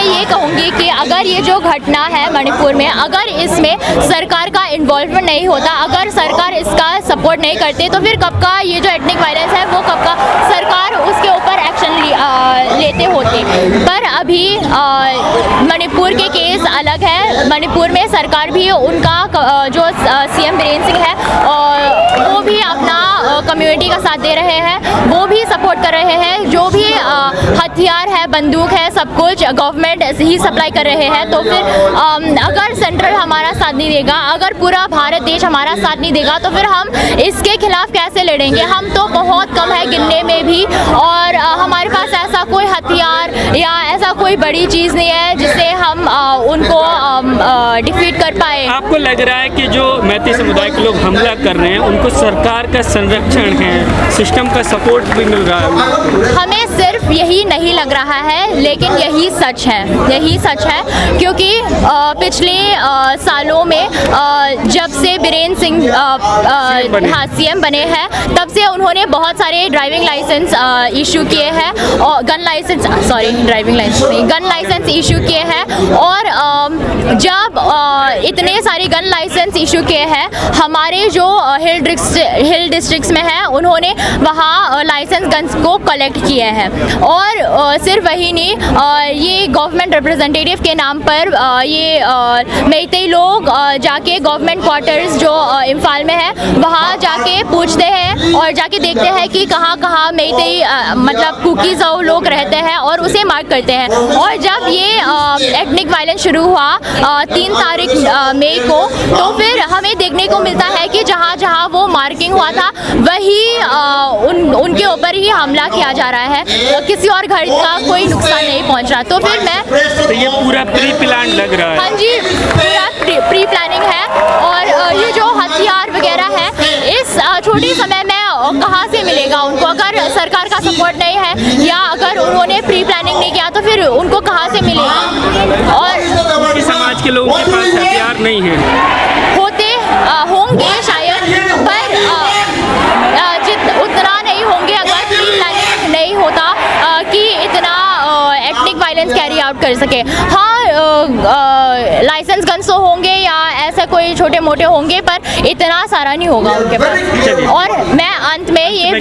ये कहूँगी कि अगर ये जो घटना है मणिपुर में, अगर इसमें सरकार का इन्वॉल्वमेंट नहीं होता, अगर सरकार इसका सपोर्ट नहीं करती, तो फिर कब का ये जो एथनिक वायलेंस है वो कब का सरकार उसके ऊपर एक्शन लेते होते। पर अभी मणिपुर के केस अलग है। मणिपुर में सरकार भी उनका जो सीएम बीरेन सिंह है वो भी अपना कम्युनिटी का साथ दे रहे हैं, वो भी सपोर्ट कर रहे हैं। जो भी हथियार है, बंदूक है, सब कुछ गवर्नमेंट ही सप्लाई कर रहे हैं। तो फिर अगर सेंट्रल हमारा साथ नहीं देगा, अगर पूरा भारत देश हमारा साथ नहीं देगा, तो फिर हम इसके खिलाफ कैसे लड़ेंगे? हम तो बहुत कम है गिनने में भी, और हमारे पास ऐसा कोई हथियार या ऐसा कोई बड़ी चीज़ नहीं है जिससे हम उनको डिफीट कर पाए। आपको लग रहा है कि जो मैती समुदाय के लोग हमला कर रहे हैं उनको सरकार का संरक्षण है, सिस्टम का सपोर्ट भी मिल रहा है? हमें सिर्फ यही नहीं लग रहा है, लेकिन यही सच है, यही सच है। क्योंकि पिछले सालों में जब से बीरेन सिंह सीएम बने हैं, तब से उन्होंने बहुत सारे ड्राइविंग लाइसेंस इशू किए हैं, और गन लाइसेंस इशू किए हैं। और जब इतने सारे गन लाइसेंस इशू किए हैं, हमारे जो हिल डिस्ट्रिक्ट्स में है, उन्होंने वहाँ लाइसेंस गन्स को कलेक्ट किए हैं। और सिर्फ वही नहीं, ये गवर्नमेंट रिप्रेजेंटेटिव के नाम पर ये मैतेई लोग जाके गवर्नमेंट क्वार्टर्स जो इम्फाल में है, वहाँ जाके पूछते हैं और जाके देखते हैं कि कहाँ कहाँ मैतेई मतलब कुकीज़ लोग रहते हैं, और उसे मार्क करते हैं। और जब ये एथनिक वायलेंस शुरू हुआ 3 तारीख मई को, तो फिर हमें देखने को मिलता है कि जहाँ जहाँ वो मार्किंग हुआ था, वही उनके ऊपर ही हमला किया जा रहा है, किसी और घर का कोई नुकसान नहीं पहुँच रहा। तो फिर तो ये पूरा प्री प्लान लग रहा है? हाँ जी, पूरा प्री प्लानिंग है। और ये जो हथियार वगैरह है, इस छोटे समय में कहाँ से मिलेगा उनको? अगर सरकार का सपोर्ट नहीं है, या अगर उन्होंने प्री प्लानिंग नहीं किया, तो फिर उनको कहाँ से मिलेगा? और समाज के लोगों के पास हथियार नहीं है, होंगे शायद, पर उतना नहीं होंगे अगर प्री प्लानिंग नहीं होता कि इतना एथनिक वायलेंस कैरी आउट कर सके। हाँ, लाइसेंस गन्स तो होंगे या ऐसे कोई छोटे मोटे होंगे, पर इतना सारा नहीं होगा उनके पास। और मैं अंत में ये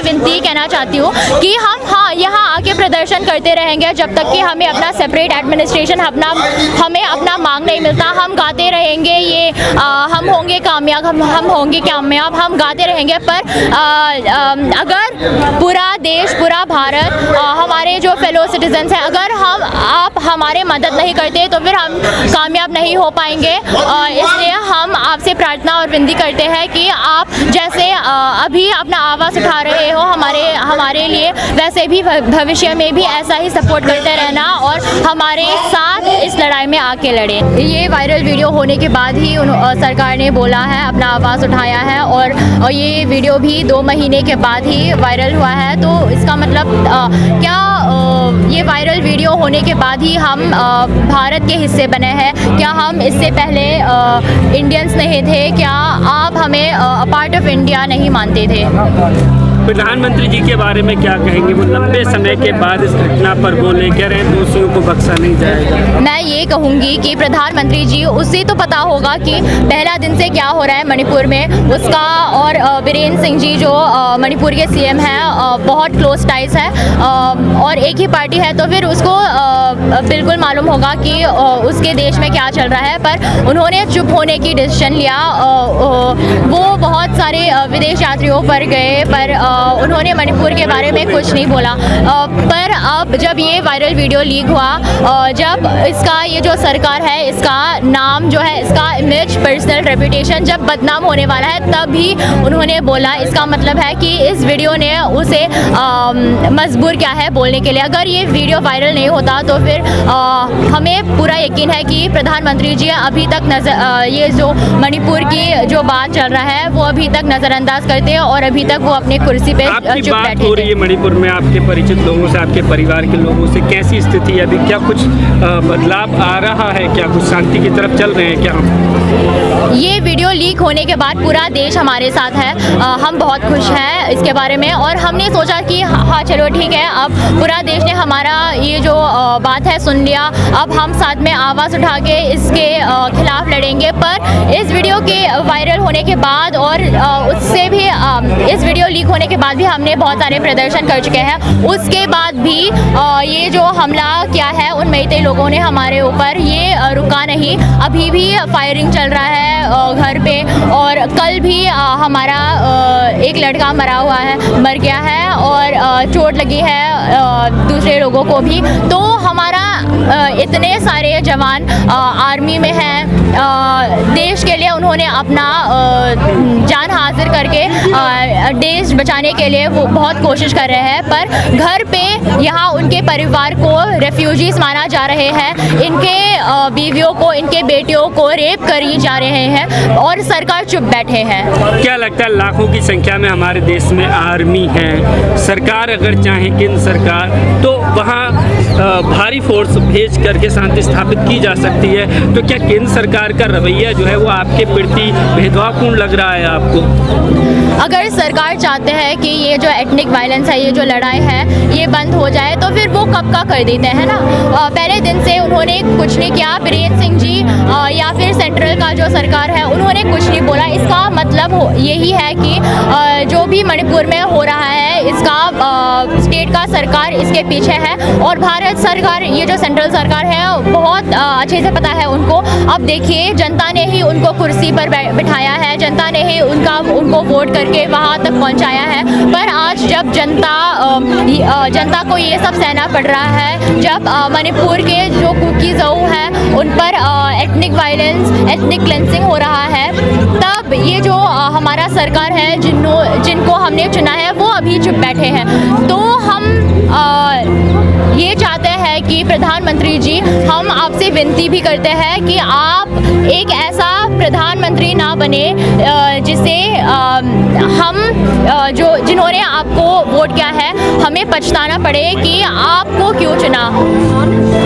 विनती कहना चाहती हूँ कि हम यहाँ आके प्रदर्शन करते रहेंगे जब तक कि हमें अपना सेपरेट एडमिनिस्ट्रेशन, हमें अपना मांग नहीं मिलता। हम गाते रहेंगे, ये हम होंगे कामयाब, हम होंगे कामयाब, हम गाते रहेंगे। पर अगर पूरा देश, पूरा भारत, हमारे जो फेलो सिटीजन्स हैं, अगर आप हमारे मदद नहीं करते, तो फिर हम कामयाब नहीं हो पाएंगे। इसलिए हम आपसे प्रार्थना और विनती करते हैं कि आप जैसे अभी अपना आवाज़ उठा रहे हो हमारे लिए, वैसे भी भविष्य में भी ऐसा ही सपोर्ट करते रहना और हमारे साथ इस लड़ाई में आके लड़े। ये वायरल वीडियो होने के बाद ही सरकार ने बोला है, अपना आवाज़ उठाया है, और ये वीडियो भी 2 महीने के बाद ही वायरल हुआ है। तो इसका मतलब क्या ये वायरल वीडियो होने के बाद ही हम भारत के हिस्से बने हैं? क्या हम इससे पहले इंडियंस नहीं थे? क्या आप हमें पार्ट ऑफ इंडिया नहीं मानते थे? प्रधानमंत्री जी के बारे में क्या कहेंगे? वो लंबे समय के बाद इस घटना पर बोले, कह रहे हैं दोषियों को बख्शा नहीं जाएगा। मैं ये कहूँगी कि प्रधानमंत्री जी, उसे तो पता होगा कि पहला दिन से क्या हो रहा है मणिपुर में उसका, और बीरेन सिंह जी जो मणिपुर के सीएम हैं, बहुत क्लोज टाइज है और एक ही पार्टी है, तो फिर उसको बिल्कुल मालूम होगा कि उसके देश में क्या चल रहा है। पर उन्होंने चुप होने की डिसीजन लिया। वो बहुत सारे विदेश यात्रियों पर गए, पर उन्होंने मणिपुर के बारे में कुछ नहीं बोला। पर अब जब ये वायरल वीडियो लीक हुआ, जब इसका ये जो सरकार है, इसका नाम जो है, इसका इमेज, पर्सनल रेपुटेशन जब बदनाम होने वाला है, तब भी उन्होंने बोला। इसका मतलब है कि इस वीडियो ने उसे मजबूर किया है बोलने के लिए। अगर ये वीडियो वायरल नहीं होता, तो फिर हमें पूरा यकीन है कि प्रधानमंत्री जी अभी तक ये जो मणिपुर की जो बात चल रहा है, वो अभी तक नज़रअंदाज करते हैं, और अभी तक वो अपने कुर्सी कुर्सी पे आपकी चुप बात बैठे हो रही थे। है मणिपुर में आपके परिचित लोगों से, आपके परिवार के लोगों से, कैसी स्थिति है अभी? क्या कुछ बदलाव आ रहा है? क्या कुछ शांति की तरफ चल रहे हैं क्या हम? ये वीडियो लीक होने के बाद पूरा देश हमारे साथ है। हम बहुत खुश हैं इसके बारे में, और हमने सोचा कि हाँ चलो ठीक है, अब पूरा देश ने हमारा ये जो बात है सुन लिया, अब हम साथ में आवाज़ उठा के इसके खिलाफ लड़ेंगे। पर इस वीडियो के वायरल होने के बाद और उससे भी इस वीडियो लीक होने के बाद भी हमने बहुत सारे प्रदर्शन कर चुके हैं। उसके बाद भी ये जो हमला किया है उन मेइते लोगों ने हमारे ऊपर, ये रुका नहीं। अभी भी फायरिंग चल रहा है घर पे, और कल भी हमारा एक लड़का मर गया है, और चोट लगी है दूसरे लोगों को भी। तो हमारा इतने सारे जवान आर्मी में हैं, देश के लिए उन्होंने अपना जान हाजिर करके देश बचाने के लिए वो बहुत कोशिश कर रहे हैं। पर घर पे यहाँ उनके परिवार को रेफ्यूजीज माना जा रहे हैं, इनके बीवियों को, इनके बेटियों को रेप करी जा रहे हैं, और सरकार चुप बैठे हैं। क्या लगता है, लाखों की संख्या में हमारे देश में आर्मी है, सरकार अगर चाहे केंद्र सरकार तो वहाँ भारी फोर्स भेज करके शांति स्थापित की जा सकती है, तो क्या केंद्र सरकार का रवैया जो है वो आपके प्रति भेदभावपूर्ण लग रहा है आपको? अगर सरकार चाहते हैं कि ये जो एथनिक वायलेंस है, ये जो लड़ाई है, ये बंद हो जाए, तो फिर वो कब का कर देते हैं ना। पहले दिन से उन्होंने कुछ नहीं किया। बीरेन सिंह जी या फिर सेंट्रल का जो सरकार है उन्होंने कुछ नहीं बोला। इसका मतलब यही है कि जो भी मणिपुर में हो रहा है इसका स्टेट का सरकार इसके पीछे है, और भारत सरकार, ये जो सेंट्रल सरकार है, बहुत अच्छे से पता है उनको। अब देखिए, जनता ने ही उनको कुर्सी पर बिठाया है, जनता ने ही उनको वोट करके वहाँ तक पहुँचाया है। पर आज जब जनता को ये सब सहना पड़ रहा है, जब मणिपुर के जो कुकी ज़ऊ हैं उन पर एथनिक वायलेंस, एथनिक क्लेंसिंग हो रहा है, तब ये जो हमारा सरकार है, जिनको हमने चुना है, वो अभी चुप बैठे हैं। तो हम ये चाहते हैं कि प्रधानमंत्री जी, हम आपसे विनती भी करते हैं कि आप एक ऐसा प्रधानमंत्री ना बने जिसे हम जिन्होंने आपको वोट किया है, हमें पछताना पड़े कि आपको क्यों चुना।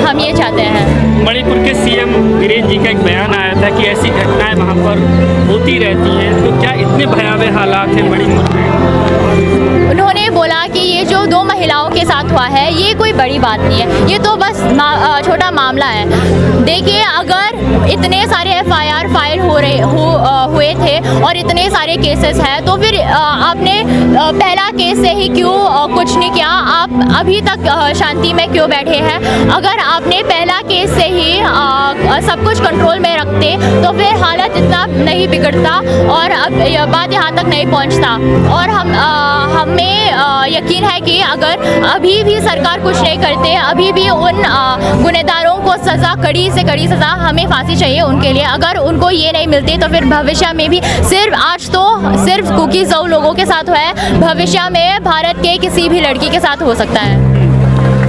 हम ये चाहते हैं। मणिपुर के सीएम बीरेन जी का एक बयान आया था कि ऐसी घटनाएं वहाँ पर होती रहती हैं, तो क्या इतने भयावह हालात हैं मणिपुर में? उन्होंने बोला कि ये जो 2 महिलाओं के साथ हुआ है, ये कोई बड़ी बात नहीं है, ये तो बस छोटा मामला है। देखिए, अगर इतने सारे FIR फाइल हुए थे और इतने सारे केसेस हैं, तो फिर आपने पहला केस से ही क्यों कुछ नहीं किया? आप अभी तक शांति में क्यों बैठे हैं? अगर आपने पहला केस से ही सब कुछ कंट्रोल में रखते तो फिर हालत इतना नहीं बिगड़ता और अब बात यहाँ तक नहीं पहुँचता। और हमें यकीन है कि अगर अभी भी सरकार कुछ नहीं करते, अभी भी उन गुनहगारों को सज़ा, कड़ी से कड़ी सज़ा, हमें फांसी चाहिए उनके लिए। अगर उनको ये नहीं मिलती तो फिर भविष्य में भी, आज तो सिर्फ कुकी ज़ऊ लोगों के साथ हुआ है, भविष्य में भारत के किसी भी लड़की के साथ हो सकता है।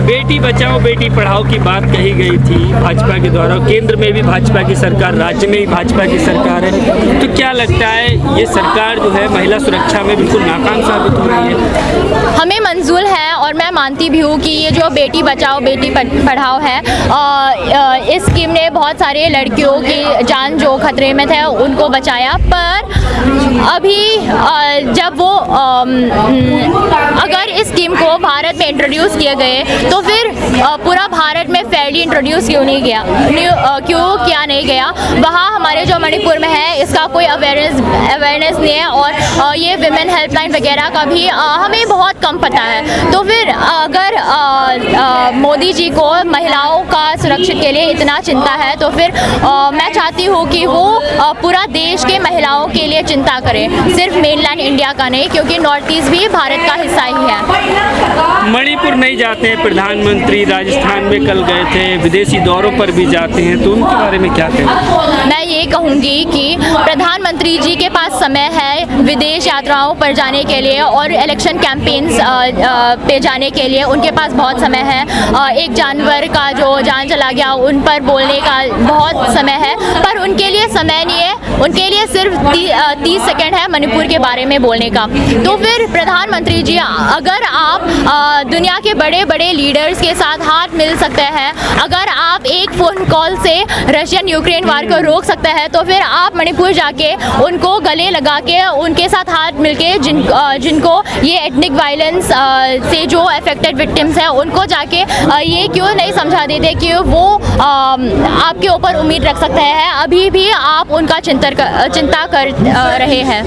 बेटी बचाओ बेटी पढ़ाओ की बात कही गई थी भाजपा के द्वारा, केंद्र में भी भाजपा की सरकार, राज्य में भी भाजपा की सरकार है, तो क्या लगता है ये सरकार जो है महिला सुरक्षा में बिल्कुल नाकाम साबित हो रही है? हमें मंजूर है, और मैं मानती भी हूँ कि ये जो बेटी बचाओ बेटी पढ़ाओ है, इस स्कीम ने बहुत सारे लड़कियों की जान जो खतरे में थे उनको बचाया। पर अभी जब वो अगर इस स्कीम को भारत में इंट्रोड्यूस किए गए तो फिर पूरा भारत में फेयरली इंट्रोड्यूस क्यों किया नहीं गया? वहाँ हमारे जो मणिपुर में है इसका कोई अवेयरनेस नहीं है, और ये विमेन हेल्पलाइन वगैरह का भी हमें बहुत कम पता है। तो फिर अगर मोदी जी को महिलाओं का सुरक्षा के लिए इतना चिंता है, तो फिर मैं चाहती हूँ कि वो पूरा देश के महिलाओं के लिए चिंता करें, सिर्फ मेनलैंड इंडिया का नहीं, क्योंकि नॉर्थ ईस्ट भी भारत का हिस्सा ही है। मणिपुर नहीं जाते हैं प्रधानमंत्री, राजस्थान में कल गए थे, विदेशी दौरों पर भी जाते हैं, तो उनके बारे में क्या कहें? मैं ये कहूँगी कि प्रधानमंत्री जी के पास समय है विदेश यात्राओं पर जाने के लिए और इलेक्शन कैंपेन्स पे जाने के लिए, उनके पास बहुत समय है। एक जानवर का जो जान चला गया उन पर बोलने का बहुत समय है, पर उनके लिए समय नहीं है। उनके लिए सिर्फ 30 सेकंड है मणिपुर के बारे में बोलने का। तो फिर प्रधानमंत्री जी, अगर आप दुनिया के बड़े बड़े लीडर्स के साथ हाथ मिल सकते हैं, अगर आप एक फ़ोन कॉल से रशियन यूक्रेन वार को रोक सकते हैं, तो फिर आप मणिपुर जाके उनको गले लगा के उनके साथ हाथ मिलके जिनको ये एथनिक वायलेंस से जो अफेक्टेड विक्टिम्स हैं उनको जाके ये क्यों नहीं समझा देते कि वो आपके ऊपर उम्मीद रख सकते हैं। अभी भी आप उनका चिंता कर रहे हैं।